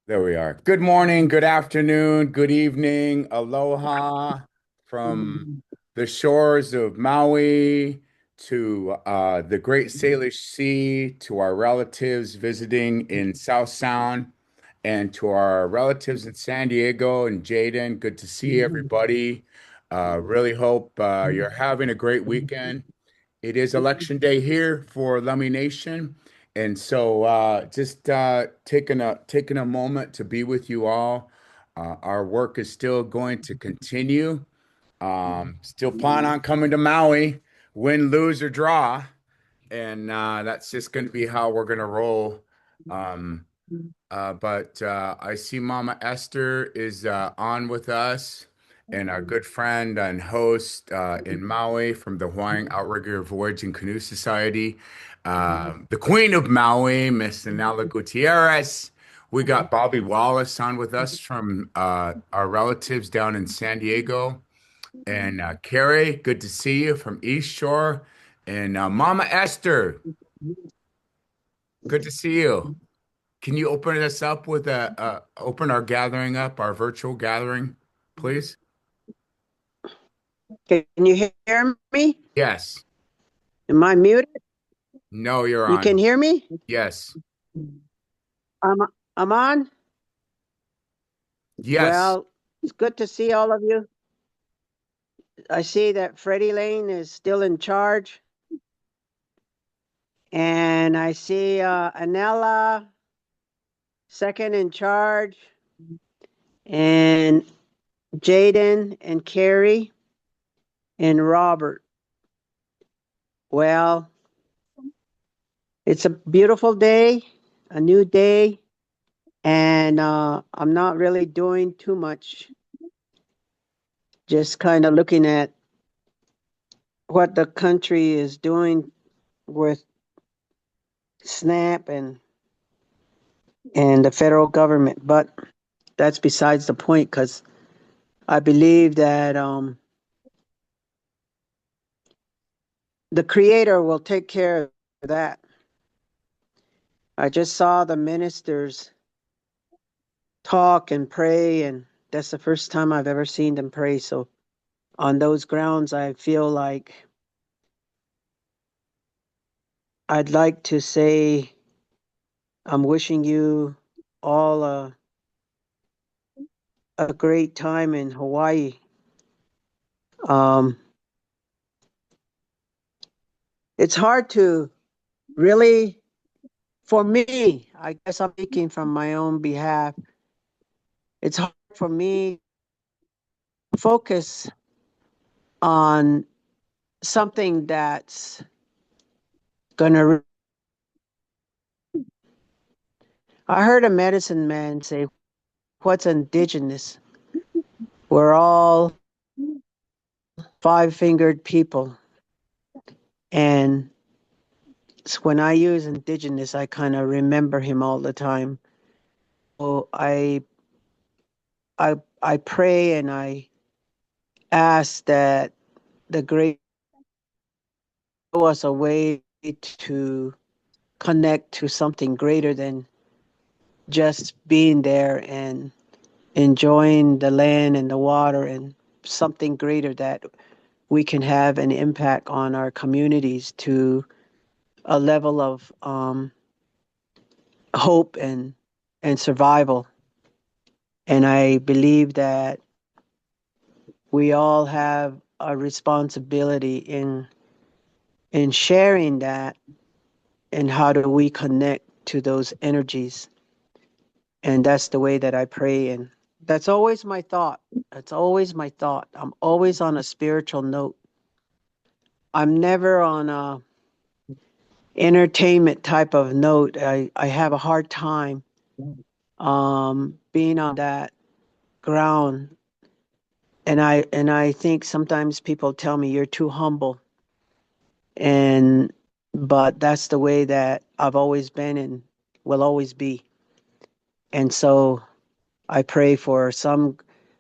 There we are. Good morning, good afternoon, good evening, aloha from the shores of Maui to the Great Salish Sea, to our relatives visiting in South Sound, and to our relatives in San Diego and Jaden. Good to see everybody. Really hope you're having a great weekend. It is election day here for Lummi Nation. And so just taking a moment to be with you all. Our work is still going to continue. Still plan on coming to Maui, win, lose, or draw. And that's just going to be how we're going to roll. Um, but I see Mama Esther is on with us, and our good friend and host in Maui from the Hawaiian Outrigger Voyage and Canoe Society, the Queen of Maui, Miss Nella Gutierrez. We got Bobby Wallace on with us from our relatives down in San Diego. And Carrie, good to see you from East Shore. And Mama Esther, good to see you. Can you open us up with open our gathering up, our virtual gathering, please? Can you hear me? Yes. Am I muted? No, you're You can on. hear me? Yes. I'm I'm on. Yes. Well, it's good to see all of you. I see that Freddie Lane is still in charge, and I see Anella second in charge, and Jaden and Carrie and Robert. Well, it's a beautiful day, a new day, and I'm not really doing too much. Just kind of looking at what the country is doing with SNAP and the federal government. But that's besides the point because I believe that the Creator will take care of that. I just saw the ministers talk and pray, and that's the first time I've ever seen them pray. So on those grounds, I feel like I'd like to say I'm wishing you all a great time in Hawaii. Um, it's hard to really, for me, I guess I'm speaking from my own behalf. It's hard for me to focus on something that's gonna. I heard a medicine man say, "What's indigenous? We're all five-fingered people." And when I use indigenous, I kind of remember him all the time. So I pray and I ask that the great show us a way to connect to something greater than just being there and enjoying the land and the water, and something greater that we can have an impact on our communities to a level of hope and survival. And I believe that we all have a responsibility in sharing that, and how do we connect to those energies. And that's the way that I pray, and that's always my thought. That's always my thought. I'm always on a spiritual note. I'm never on a entertainment type of note. I have a hard time being on that ground. And I think sometimes people tell me you're too humble. And but that's the way that I've always been and will always be. And so I pray for some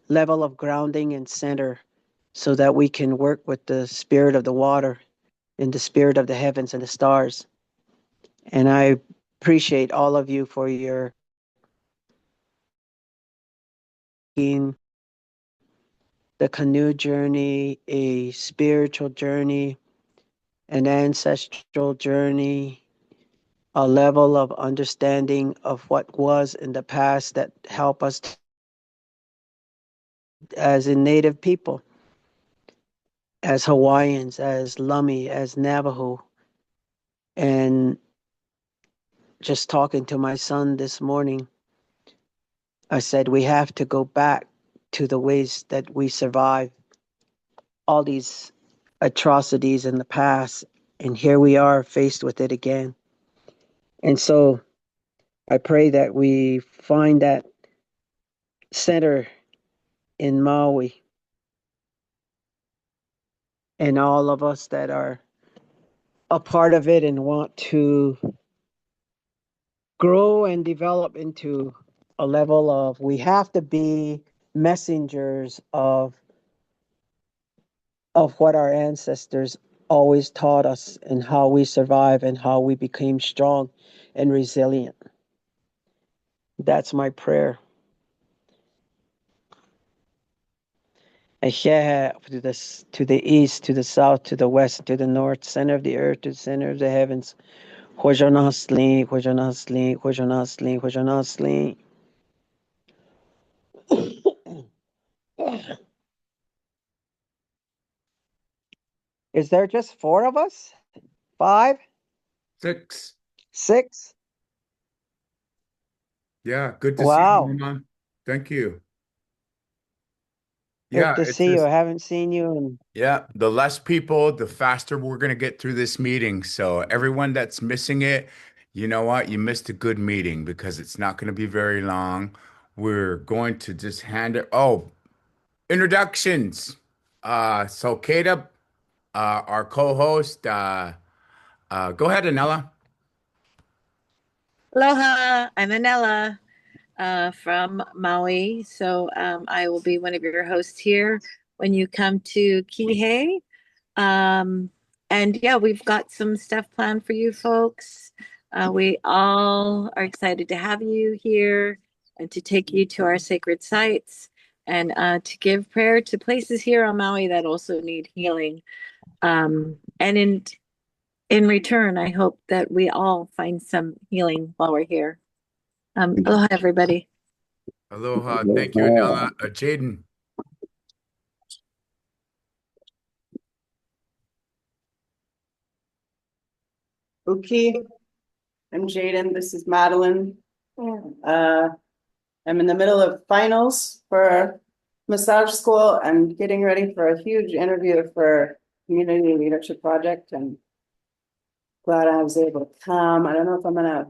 level of grounding and center so that we can work with the spirit of the water and the spirit of the heavens and the stars And I appreciate all of you for your the canoe journey, a spiritual journey, an ancestral journey, a level of understanding of what was in the past that help us as in Native people, as Hawaiians, as Lummi, as Navajo. And just talking to my son this morning, I said we have to go back to the ways that we survived all these atrocities in the past. And here we are faced with it again. And so I pray that we find that center in Maui and all of us that are a part of it and want to grow and develop into a level of we have to be messengers of what our ancestors always taught us and how we survive and how we became strong and resilient. That's my prayer. To the east, to the south, to the west, to the north, center of the earth, to the center of the heavens. Hojanasli, Hojanasli, Hojanasli, Hojanasli. Is there just four of us? Five? 6. Six? Yeah, good to see you, Wow. Mama. Thank you. Good Yeah, to it's see you. just I haven't seen you in yeah, the less people, the faster we're gonna get through this meeting. So everyone that's missing it, you know what? You missed a good meeting because it's not gonna be very long. We're going to just hand it. Oh, introductions. So Kata, our co-host, go ahead, Anella. Aloha, I'm Anella from Maui. So I will be one of your hosts here when you come to Kihei. Um, and yeah, we've got some stuff planned for you folks. We all are excited to have you here and to take you to our sacred sites and to give prayer to places here on Maui that also need healing. And in return, I hope that we all find some healing while we're here. Aloha, everybody. Aloha. Thank you, Anella. Jaden. Okay, I'm Jaden. This is Madeline. Uh, I'm in the middle of finals for massage school and getting ready for a huge interview for community leadership project, and glad I was able to come. I don't know if I'm gonna,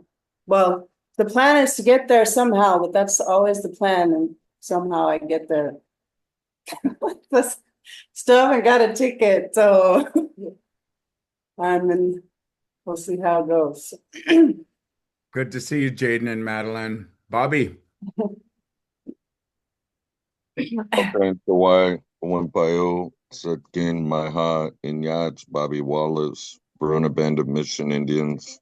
well, the plan is to get there somehow, but that's always the plan, and somehow I get there. This still haven't got a ticket, so I'm in, we'll see how it goes. Good to see you, Jaden and Madeline. Bobby. Thanks to why Wampaio, Sutkin, Maha, Inyats, Bobby Wallace, Verona Band of Mission Indians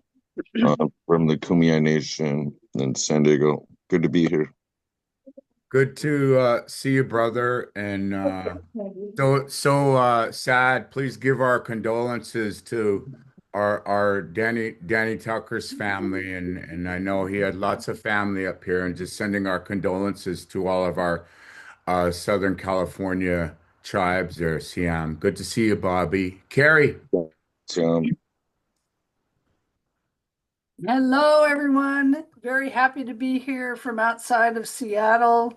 from the Kumeyaay Nation in San Diego. Good to be here. Good to see you, brother. And so sad. Please give our condolences to our Danny Tucker's family. And I know he had lots of family up here, and just sending our condolences to all of our Southern California tribes there, Siam. Good to see you, Bobby. Carrie. Um, Hello, everyone. Very happy to be here from outside of Seattle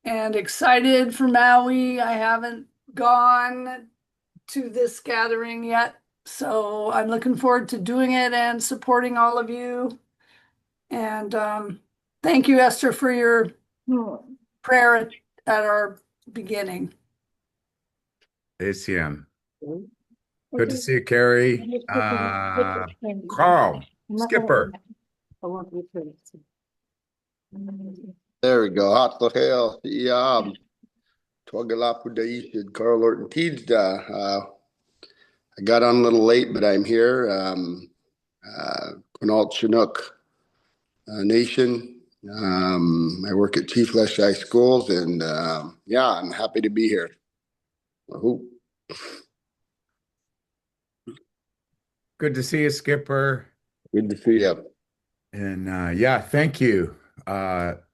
and excited for Maui. I haven't gone to this gathering yet, so I'm looking forward to doing it and supporting all of you. And thank you, Esther, for your prayer at our beginning. Hey, Siam. Good to see you, Carrie. Carl. Skipper. There we go. Hot the hell. Yeah. Twagalapu Daishid, Carl Orton Tijda. I got on a little late, but I'm here. Quinault Chinook Nation. I work at Chief Leschi Schools, and yeah, I'm happy to be here. Wahoo. Good to see you, Skipper. Good to see you. And yeah, thank you.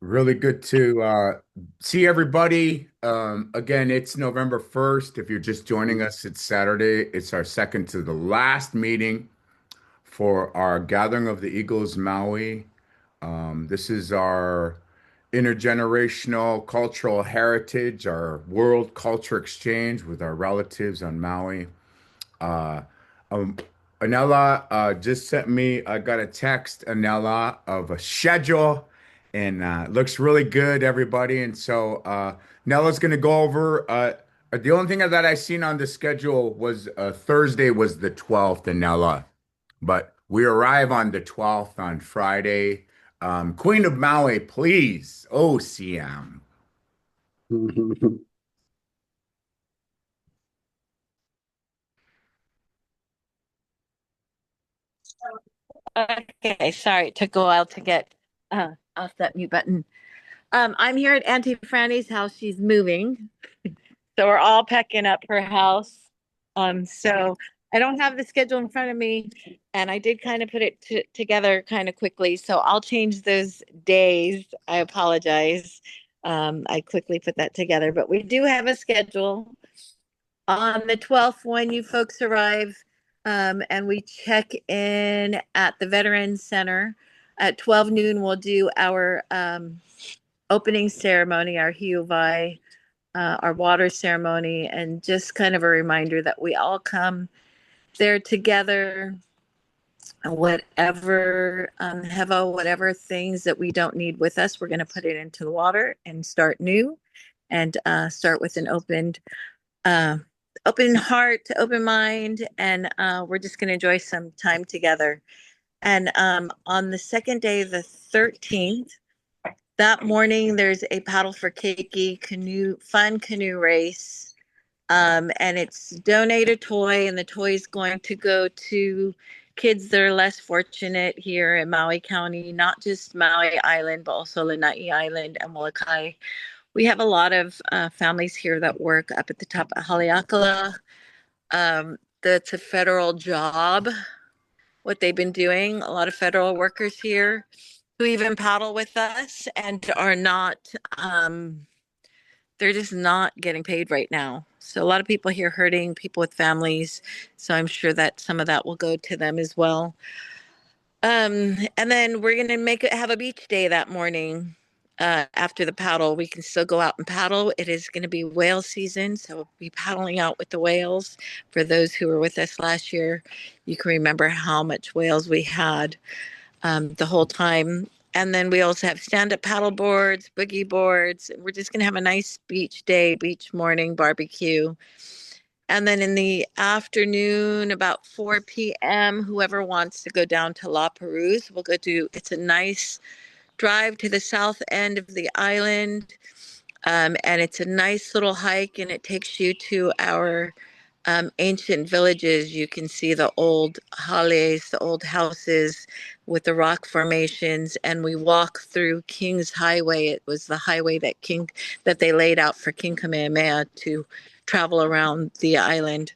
Really good to see everybody. Again, it's November 1st. If you're just joining us, it's Saturday. It's our second to the last meeting for our Gathering of the Eagles Maui. This is our intergenerational cultural heritage, our world culture exchange with our relatives on Maui. Uh, um, Anella just sent me, I got a text, Anella, of a schedule, and looks really good, everybody. And so Nella's going to go over. The only thing that I seen on the schedule was Thursday was the 12th, Anella, but we arrive on the 12th on Friday. Queen of Maui, please. Oh, CM. Okay, sorry, it took a while to get off that mute button. I'm here at Auntie Franny's house. She's moving, so we're all packing up her house. So I don't have the schedule in front of me, and I did kind of put it together kind of quickly. So I'll change those days. I apologize. I quickly put that together, but we do have a schedule. On the 12th, when you folks arrive, and we check in at the Veterans Center at 12 noon, we'll do our opening ceremony, our Hiuvai, our water ceremony, and just kind of a reminder that we all come there together. Whatever hevo, whatever things that we don't need with us, we're going to put it into the water and start new, and start with an uh, open heart, open mind, and we're just going to enjoy some time together. And on the second day, the 13th, that morning, there's a paddle for keiki fun canoe race. And it's donate a toy, and the toy is going to go to kids that are less fortunate here in Maui County, not just Maui Island, but also Lanai Island and Molokai. We have a lot of families here that work up at the top of Haleakala. That's a federal job, what they've been doing. A lot of federal workers here who even paddle with us and are not, they're just not getting paid right now. So a lot of people here hurting, people with families. So I'm sure that some of that will go to them as well. And then we're gonna have a beach day that morning. After the paddle, we can still go out and paddle. It is going to be whale season, so we'll be paddling out with the whales. For those who were with us last year, you can remember how much whales we had the whole time. And then we also have stand-up paddle boards, boogie boards. We're just going to have a nice beach day, beach morning barbecue. And then in the afternoon, about 4 p.m., whoever wants to go down to La Perouse, we'll go to, it's a nice drive to the south end of the island. And it's a nice little hike, and it takes you to our ancient villages. You can see the old hales, the old houses with the rock formations, and we walk through King's Highway. It was the highway that they laid out for King Kamehameha to travel around the island.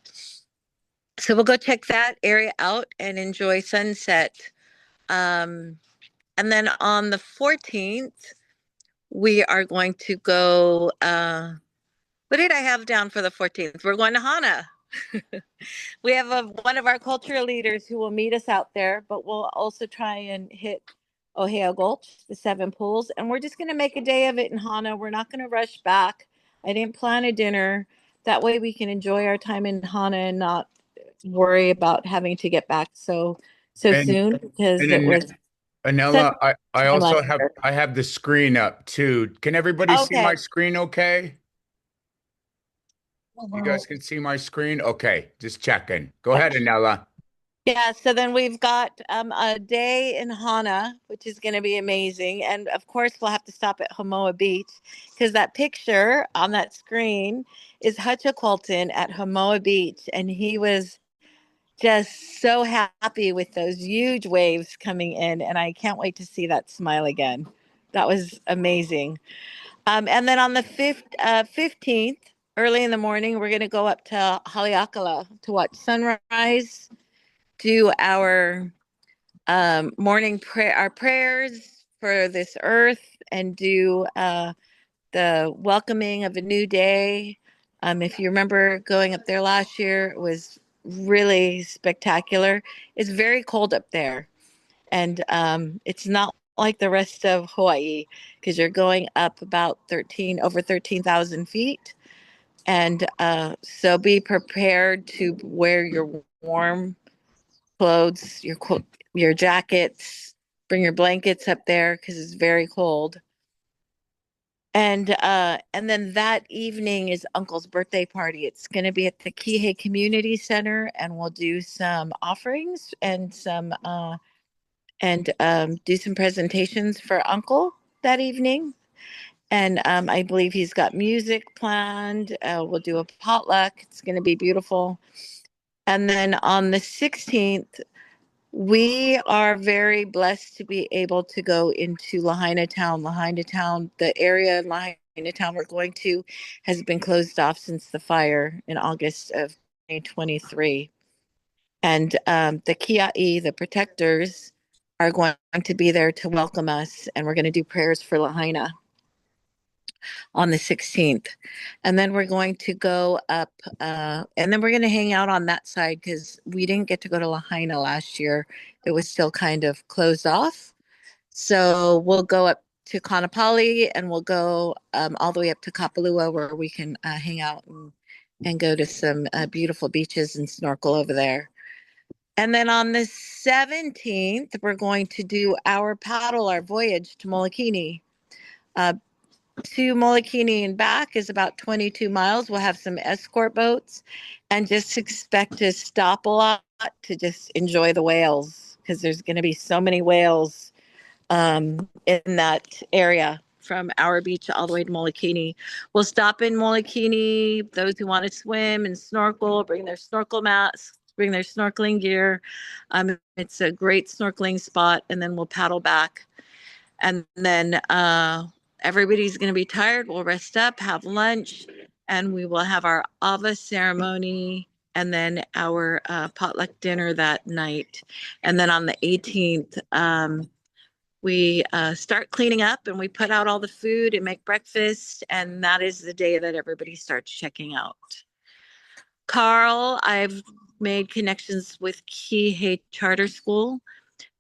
So we'll go check that area out and enjoy sunset. Um, and then on the 14th, we are going to go. What did I have down for the 14th? We're going to Hana. We have one of our cultural leaders who will meet us out there, but we'll also try and hit Ohio Gulch, the seven pools, and we're just going to make a day of it in Hana. We're not going to rush back. I didn't plan a dinner. That way we can enjoy our time in Hana and not worry about having to get back so And soon, because and it then was such Anella, I a time also last have year. I have the screen up too. Can everybody see Okay. my screen okay? You guys can see my screen? Okay, just checking. Go ahead, Anella. Yeah, so then we've got a day in Hana, which is going to be amazing. And of course, we'll have to stop at Homoa Beach, because that picture on that screen is Hutcha Colton at Homoa Beach. And he was just so happy with those huge waves coming in, and I can't wait to see that smile again. That was amazing. And then on the 15th, early in the morning, we're going to go up to Haleakala to watch sunrise, do our morning prayer, our prayers for this earth, and do the welcoming of a new day. If you remember going up there last year, it was really spectacular. It's very cold up there, and it's not like the rest of Hawaii because you're going up about over 13,000 feet. And so be prepared to wear your warm clothes, your jackets, bring your blankets up there because it's very cold. And then that evening is Uncle's birthday party. It's going to be at the Kihei Community Center, and we'll do some offerings and do some presentations for Uncle that evening. And I believe he's got music planned. We'll do a potluck. It's going to be beautiful. And then on the 16th, we are very blessed to be able to go into Lahaina Town. Lahaina Town, the area in Lahaina Town we're going to, has been closed off since the fire in August of 2023. And the Kia'i, the protectors, are going to be there to welcome us, and we're going to do prayers for Lahaina on the 16th. And then we're going to go up, and then we're going to hang out on that side because we didn't get to go to Lahaina last year. It was still kind of closed off. So we'll go up to Kanapali, and we'll go all the way up to Kapalua where we can hang out and go to some beautiful beaches and snorkel over there. And then on the 17th, we're going to do our voyage to Molokini. To Molokini and back is about 22 miles. We'll have some escort boats, and just expect to stop a lot to just enjoy the whales because there's going to be so many whales in that area from our beach all the way to Molokini. We'll stop in Molokini. Those who want to swim and snorkel, bring their snorkel mats, bring their snorkeling gear. It's a great snorkeling spot, and then we'll paddle back. And then everybody's going to be tired. We'll rest up, have lunch, and we will have our Ava ceremony and then our potluck dinner that night. And then on the 18th, we start cleaning up and we put out all the food and make breakfast. And that is the day that everybody starts checking out. Carl, I've made connections with Kihei Charter School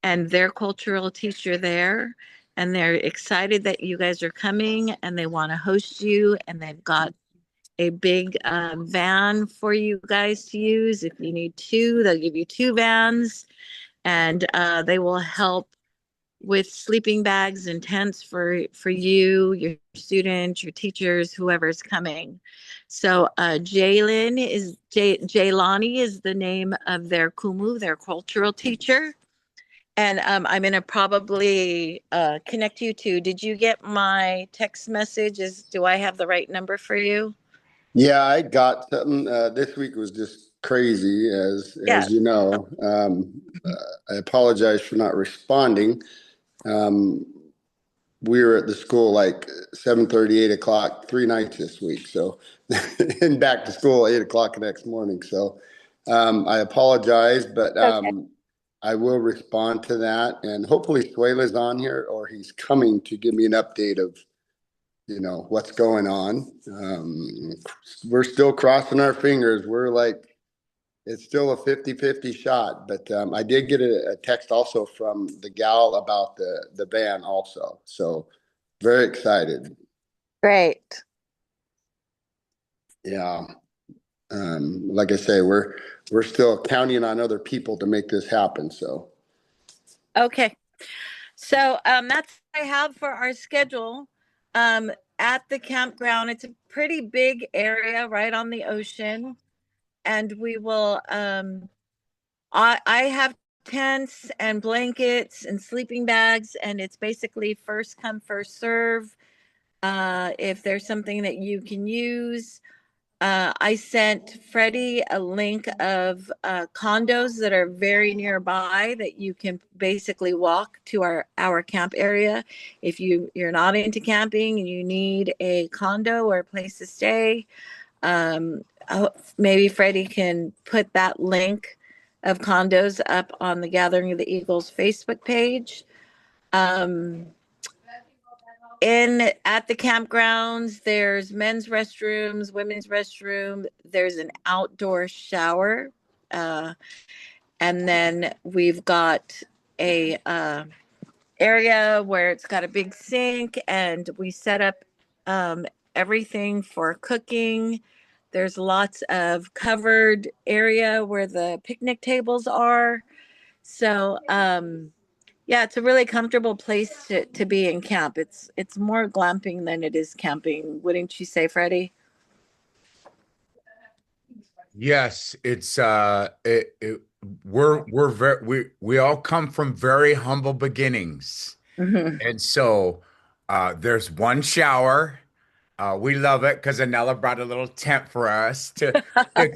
and their cultural teacher there. And they're excited that you guys are coming and they want to host you. And they've got a big van for you guys to use. If you need two, they'll give you two vans. And they will help with sleeping bags and tents for you, your students, your teachers, whoever's coming. So Jaylani is the name of their kumu, their cultural teacher. And I'm going to probably connect you to. Did you get my text messages? Do I have the right number for you? Yeah, I got something. This week was just crazy, as you know. I apologize for not responding. We were at the school like 7:30, 8 o'clock, 3 nights this week. So, and back to school 8 o'clock the next morning. So, I apologize, but Okay. I will respond to that. And hopefully Suela's on here or he's coming to give me an update of, what's going on. We're still crossing our fingers. We're like, it's still a 50-50 shot, but I did get a text also from the gal about the van also. So very excited. Great. Yeah. Like I say, we're still counting on other people to make this happen. So Okay. So that's what I have for our schedule at the campground. It's a pretty big area right on the ocean. And we will, I have tents and blankets and sleeping bags, and it's basically first come, first serve. If there's something that you can use, I sent Freddie a link of condos that are very nearby that you can basically walk to our camp area. If you're not into camping and you need a condo or a place to stay, um, maybe Freddie can put that link of condos up on the Gathering of the Eagles Facebook page. Um, in at the campgrounds, there's men's restrooms, women's restroom, there's an outdoor shower, uh, and then we've got a area where it's got a big sink, and we set up um, everything for cooking. There's lots of covered area where the picnic tables are. So yeah, it's a really comfortable place to be in camp. It's more glamping than it is camping, wouldn't you say, Freddie? Yes, it's we're very we all come from very humble beginnings. Hmm. And so there's one shower. We love it because Anella brought a little tent for us to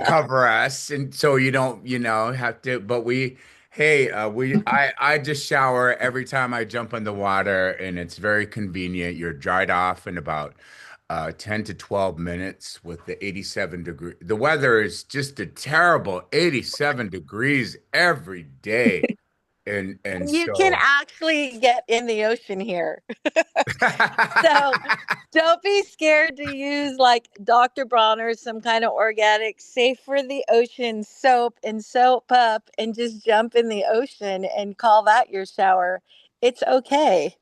cover us, and so you don't, have to. But hey, I just shower every time I jump in the water, and it's very convenient. You're dried off in about 10 to 12 minutes with the 87 degree. The weather is just a terrible 87 degrees every day, and And you can so. actually get in the ocean here. So don't be scared to use like Dr. Bronner's some kind of organic, safe for the ocean soap and soap up and just jump in the ocean and call that your shower. It's okay.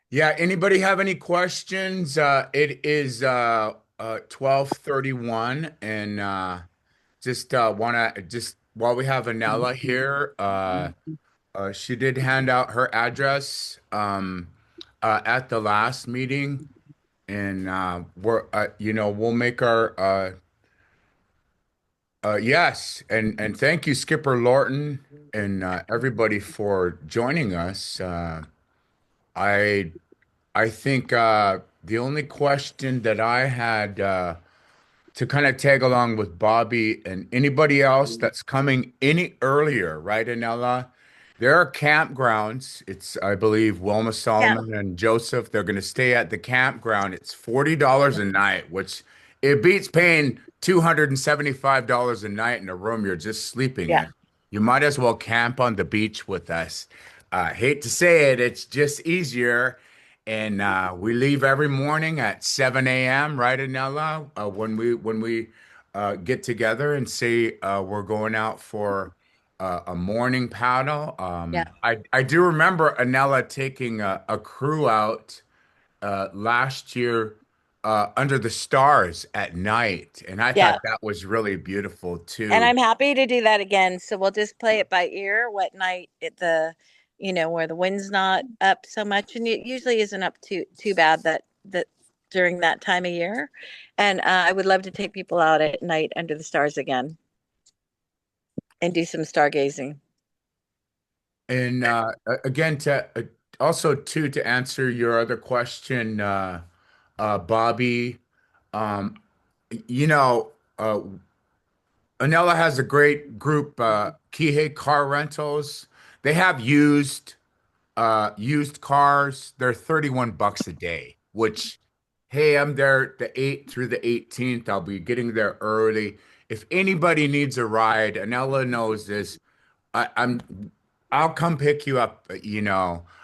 Yeah, anybody have any questions? It is 12:31 and just wanna just while we have Anella here, she did hand out her address at the last meeting, and we'll make our yes, and thank you, Skipper Lorton, and everybody for joining us. I I think the only question that I had to kind of tag along with Bobby and anybody else that's coming any earlier, right, Anella? There are campgrounds. It's, I believe, Wilma Yeah. Solomon and Joseph. They're going to stay at the campground. It's $40 a night, which it beats paying $275 a night in a room you're just sleeping Yeah. in. You might as well camp on the beach with us. Hate to say it, it's just easier. And we leave every morning at 7 a.m., right, Anella? When we get together and say we're going out for a morning paddle. Yeah. I do remember Anella taking a crew out last year under the stars at night, and I thought Yeah. that was really beautiful And too. I'm happy to do that again. So we'll just play it by ear what night where the wind's not up so much, and it usually isn't up too bad that during that time of year. And I would love to take people out at night under the stars again and do some stargazing. And again, to also too to answer your other question, Bobby, um, you know, Anella has a great group, Kihei Car Rentals. They have used cars. They're 31 bucks a day, which, hey, I'm there the 8th through the 18th. I'll be getting there early. If anybody needs a ride, Anella knows this. I'm I'll come pick you up,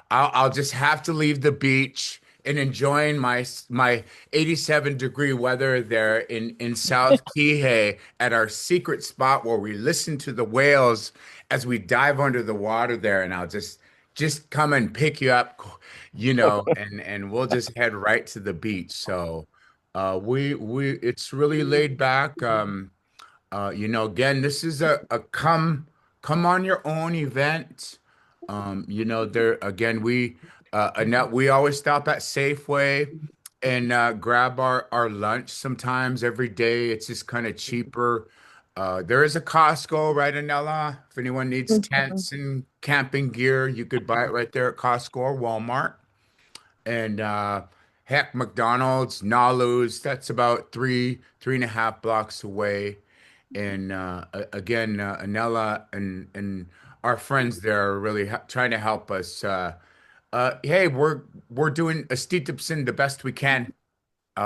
I'll just have to leave the beach and enjoying my 87-degree weather there in South Kihei at our secret spot where we listen to the whales as we dive under the water there, and I'll just come and pick you up, and we'll just head right to the beach. So we it's really laid back. Again, this is a come on your own event. There again, Annette, we always stop at Safeway and grab our lunch sometimes every day. It's just kind of cheaper. There is a Costco, right, Anella? If anyone needs Mhm. tents and camping gear, you could buy it right there at Costco or Walmart. And Heck, McDonald's, Nalu's, that's about 3.5 blocks away. And again, Anella and our friends there are really trying to help us. Hey, we're doing a Stitipsen the best we can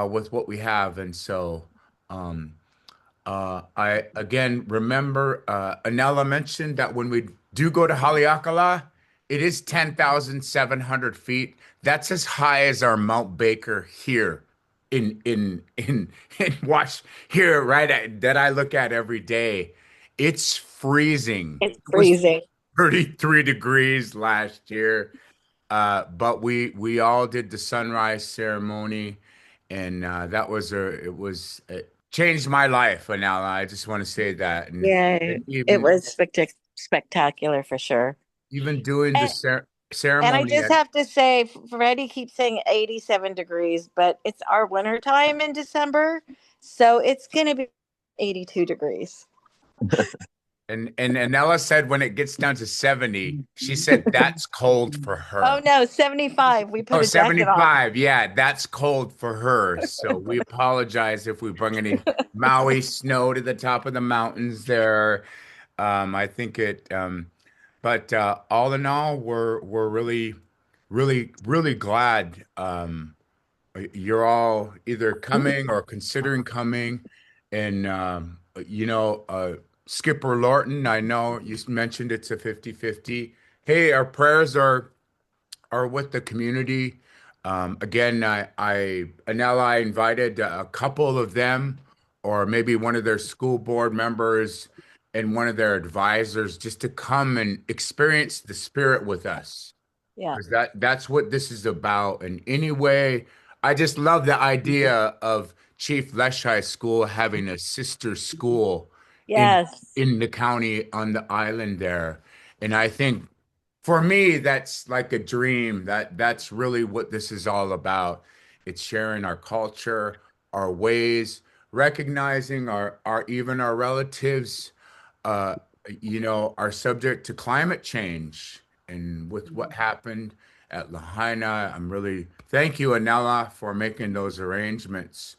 with what we have, and so um, I again remember Anella mentioned that when we do go to Haleakala, it is 10,700 feet. That's as high as our Mount Baker here in Wash here, right that I look at every day. It's freezing. It's It was freezing. 33 degrees last year. But we all did the sunrise ceremony, and that was it changed my life. And now I just want to say that, and Yay. It was spectacular for sure. even doing the And, and I ceremony just at have to say, Freddie keeps saying 87 degrees, but it's our winter time in December. So it's going to be 82 degrees. and Anella said when it gets down to 70, she said that's cold for Oh, her. no, 75. We Oh, put a jacket on. 75. Yeah, that's cold for her. So we apologize if we bring any Maui snow to the top of the mountains there. I think but all in all, we're really glad you're all either coming or considering coming. And Skipper Lorton, I know you mentioned it's a 50-50. Hey, our prayers are with the community. Again, Anella, I invited a couple of them, or maybe one of their school board members and one of their advisors, just to come and experience the spirit with us, Yeah. because that's what this is about. And anyway, I just love the idea of Chief Leshigh School having a sister school in Yes. in the county on the island there. And I think for me, that's like a dream. That's really what this is all about. It's sharing our culture, our ways, recognizing our even our relatives, uh, are subject to climate change. And with what happened at Lahaina, I'm really thank you, Anella, for making those arrangements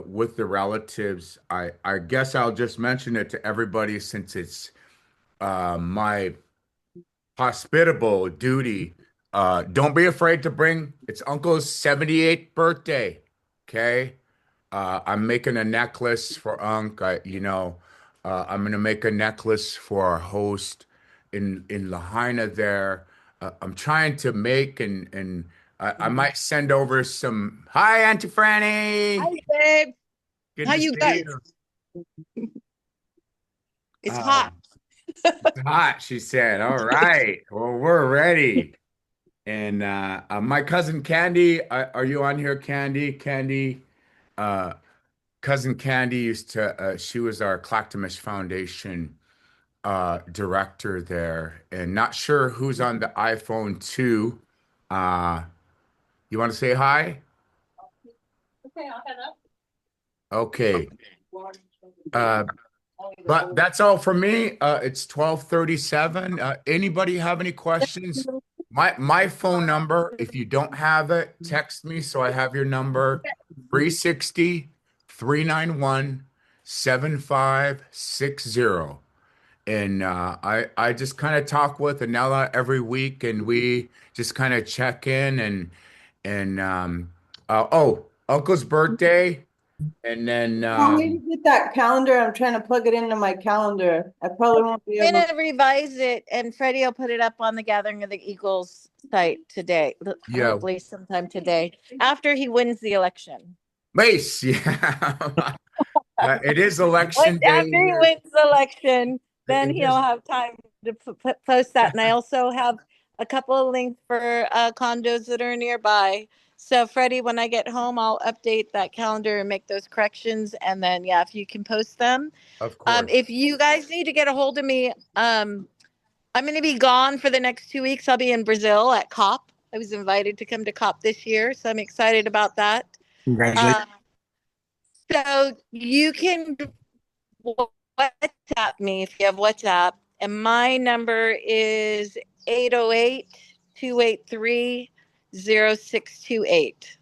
with the relatives. I guess I'll just mention it to everybody since it's my hospitable duty. Don't be afraid to bring it's uncle's 78th birthday. Okay. I'm making a necklace for Unc. I'm gonna make a necklace for our host in Lahaina there. I'm trying to make and I might send over some. Hi, Auntie Franny. Hi, babe. Good How to you see guys? you. It's Uh, hot. it's hot, she said. All right. Well, we're ready. And my cousin Candy, are you on here, Candy? Candy, uh, cousin Candy used to, she was our Clactamus Foundation director there, and not sure who's on the iPhone too. Uh, you want to say hi? Okay, I'll head up. Okay. Uh, but that's all for me. It's 12:37. Anybody have any questions? My phone number, if you don't have it, text me so I have your number, 360-391-7560. And I just kind of talk with Anella every week, and we just kind of check in and Uncle's birthday, and then Want me to get that calendar? I'm trying to plug it into my calendar. I probably won't be I'm able. gonna revise it, and Freddie will put it up on the Gathering of the Eagles site today. yeah, Hopefully, sometime today, after he wins the election. Mace, yeah. It is Once election day after he here. wins the election, then It he'll is, have time to post that. And I also have a couple of links for condos that are nearby. So, Freddie, when I get home, I'll update that calendar and make those corrections. And then, yeah, if you can post them. of course. If you guys need to get a hold of me, I'm going to be gone for the next 2 weeks. I'll be in Brazil at COP. I was invited to come to COP this year, so I'm excited about that. Congratulations. So you can WhatsApp me if you have WhatsApp, and my number is 808-283-0628.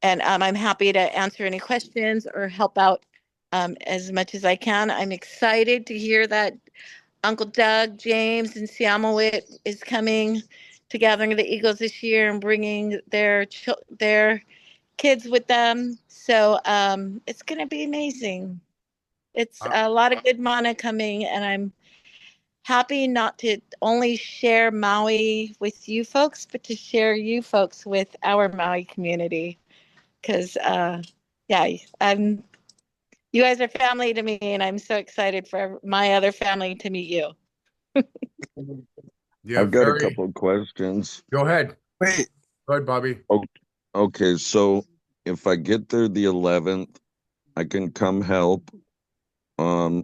And I'm happy to answer any questions or help out as much as I can. I'm excited to hear that Uncle Doug, James, and Siamawit is coming to Gathering of the Eagles this year and bringing their kids with them. So it's going to be amazing. It's a lot of good mana coming, and I'm happy not to only share Maui with you folks, but to share you folks with our Maui community. Because, yeah, you guys are family to me, and I'm so excited for my other family to meet you. Yeah, I've got a couple of questions. Go ahead. Wait. Go ahead, Bobby. Okay, so if I get there the 11th, I can come help. And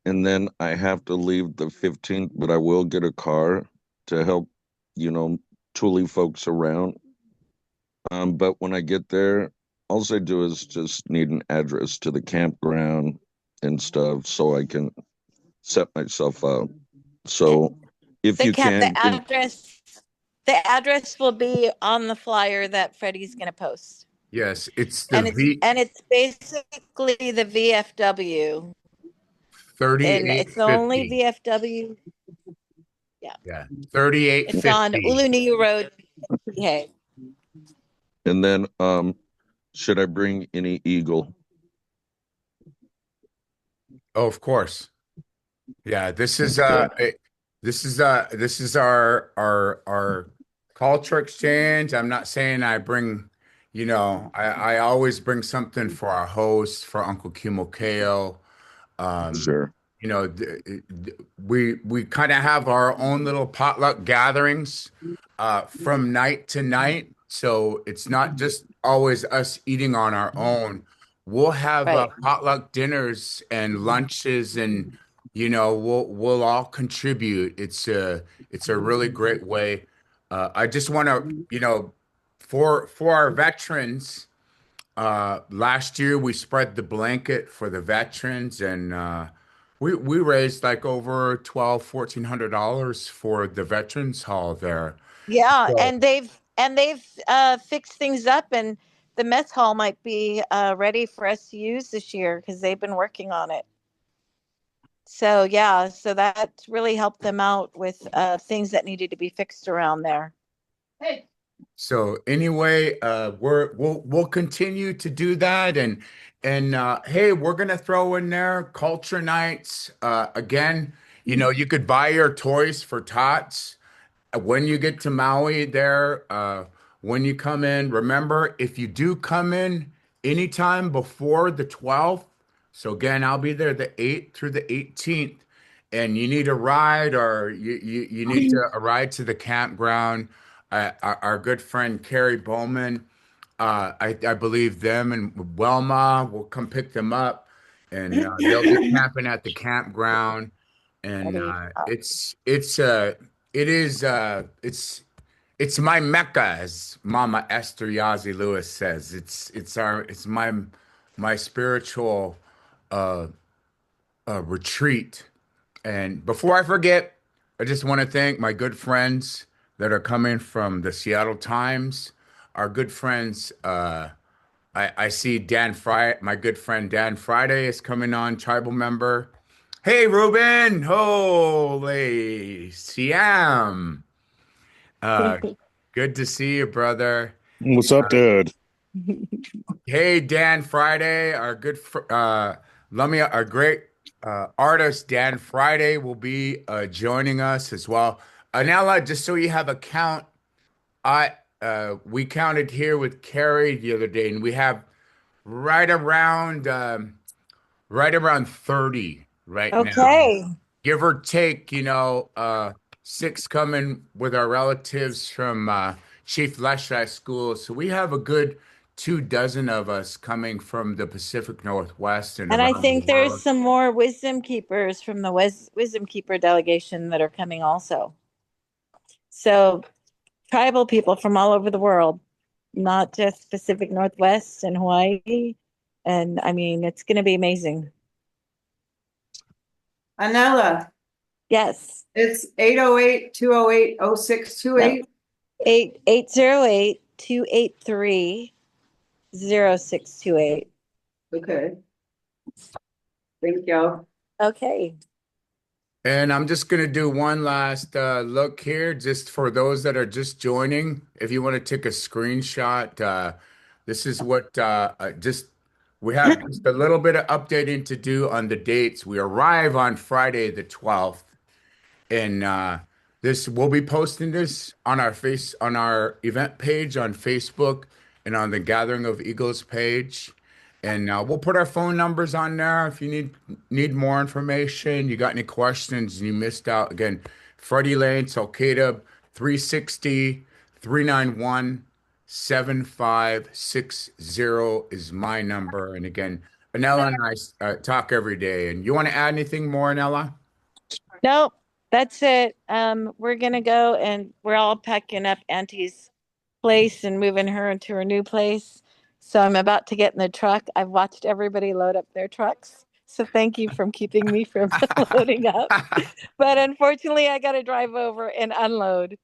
then I have to leave the 15th, but I will get a car to help, Thule folks around. But when I get there, all I do is just need an address to the campground and stuff so I can set myself up. So if you can, The address will be on the flyer that Freddie's going to post. Yes, it's the And it's basically the VFW. 3850. And it's only VFW. Yeah. Yeah, 3850. It's on Uluniu Road. Okay. And then should I bring any eagle? Oh, of course. Yeah, this is our culture exchange. I'm not saying I bring, I always bring something for our host, for Uncle Kimokeo. Sure. We kind of have our own little potluck gatherings from night to night. So it's not just always us eating on our own. We'll have potluck dinners and lunches, and we'll all contribute. It's a really great way. I just want to, for our veterans. Last year we spread the blanket for the veterans, and we raised like over $1,200-$1,400 for the Veterans Hall there. Yeah, So, and they've fixed things up, and the mess hall might be ready for us to use this year because they've been working on it. So yeah, so that really helped them out with things that needed to be fixed around there. Hey. so anyway, we'll continue to do that, and hey, we're gonna throw in there culture nights. Again, you could buy your toys for tots. When you get to Maui there, when you come in, remember, if you do come in anytime before the 12th, so again, I'll be there the 8th through the 18th, and you need a ride, or you need a ride to the campground, our good friend Carrie Bowman, I believe them and Welma will come pick them up, and they'll be camping at the campground. And it's my Mecca, as Mama Esther Yazzie Lewis says. It's my spiritual retreat. And before I forget, I just want to thank my good friends that are coming from the Seattle Times. Our good friends, I see Dan Fry, my good friend Dan Friday is coming on, tribal member. Hey, Ruben! Holy Siam! Good to see you, brother. What's up, dude? Hey, Dan Friday, our Lumia, our great artist Dan Friday will be joining us as well. Anella, just so you have a count, we counted here with Carrie the other day, and we have right around 30 right now. Okay. Give or take, 6 coming with our relatives from Chief Leshai School. So we have a good 24 of us coming from the Pacific Northwest and And I around think the there's world. some more wisdom keepers from the wisdom keeper delegation that are coming also. So tribal people from all over the world, not just Pacific Northwest and Hawaii. And I mean, it's going to be amazing. Anella, Yes. it's 808-208-0628. 808-283 0628. Okay. Thank you. Okay. And I'm just going to do one last look here, just for those that are just joining. If you want to take a screenshot, this is what just we have just a little bit of updating to do on the dates. We arrive on Friday the 12th. And this we'll be posting this on our event page on Facebook and on the Gathering of Eagles page. And we'll put our phone numbers on there if you need more information. You got any questions and you missed out. Again, Freddie Lane, Salcada, 360-391-7560 is my number. And again, Anella and I talk every day. And you want to add anything more, Anella? Nope, that's it. We're gonna go and we're all packing up Auntie's place and moving her into her new place. So I'm about to get in the truck. I've watched everybody load up their trucks. So thank you for keeping me from loading up. But unfortunately, I got to drive over and unload.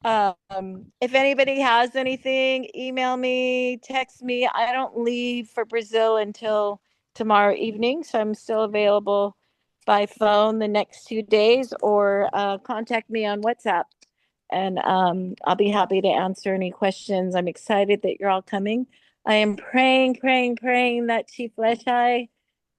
If anybody has anything, email me, text me. I don't leave for Brazil until tomorrow evening, so I'm still available by phone the next 2 days, or contact me on WhatsApp, and I'll be happy to answer any questions. I'm excited that you're all coming. I am praying, praying, praying that Chief Leshai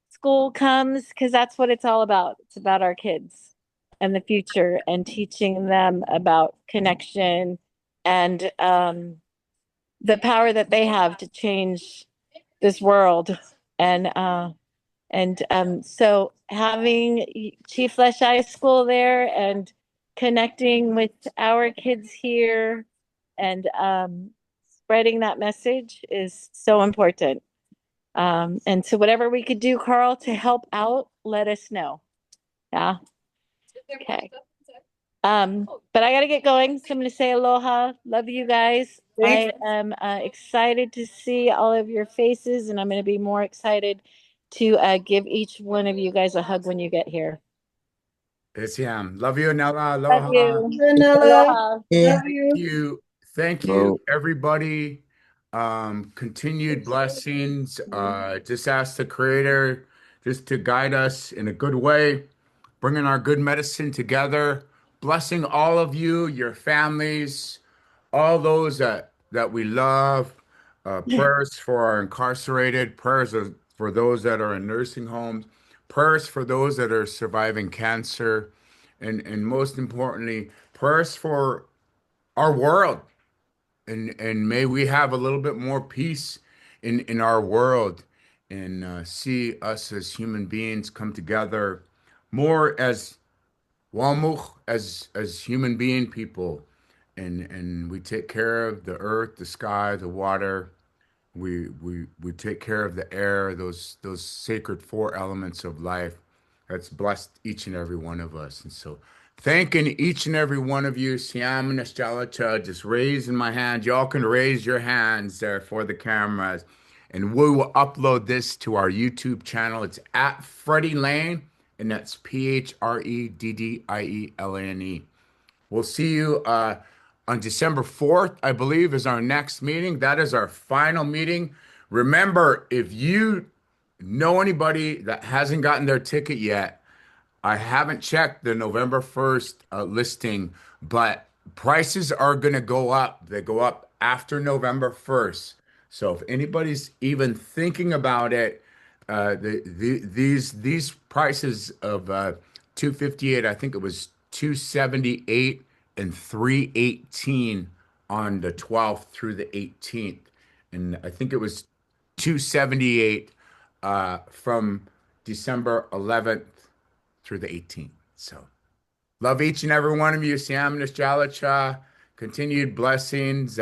school comes, because that's what it's all about. It's about our kids and the future and teaching them about connection and the power that they have to change this world. And so having Chief Leshai School there and connecting with our kids here and spreading that message is so important. And so whatever we could do, Carl, to help out, let us know. Yeah. Okay. But I gotta get going. So I'm gonna say aloha. Love you guys. I am excited to see all of your faces, and I'm gonna be more excited to give each one of you guys a hug when you get here. Yes, yeah. Love you, Nella. Love Aloha. you. Vanilla, Aloha. love Thank you. you. Thank you, Well, everybody. Continued blessings. Just ask the Creator just to guide us in a good way, bringing our good medicine together, blessing all of you, your families, all those that we love. Prayers for our incarcerated, for those that are in nursing homes, prayers for those that are surviving cancer, and most importantly, prayers for our world. And may we have a little bit more peace in our world, and see us as human beings come together more as Wamuch, as human being people, and we take care of the earth, the sky, the water. We take care of the air, those sacred four elements of life that's blessed each and every one of us. And so thanking each and every one of you, Siam and Estelita, just raising my hand. Y'all can raise your hands there for the cameras. And we will upload this to our YouTube channel. It's at Freddie Lane, and that's PhReddieLane. We'll see you on December 4th, I believe, is our next meeting. That is our final meeting. Remember, if you know anybody that hasn't gotten their ticket yet, I haven't checked the November 1st listing, but prices are going to go up. They go up after November 1st. So if anybody's even thinking about it, these prices of 258, I think it was 278 and 318 on the 12th through the 18th. And I think it was 278 from December 11th through the 18th. So love each and every one of you. Siam Nisjalacha. Continued blessings.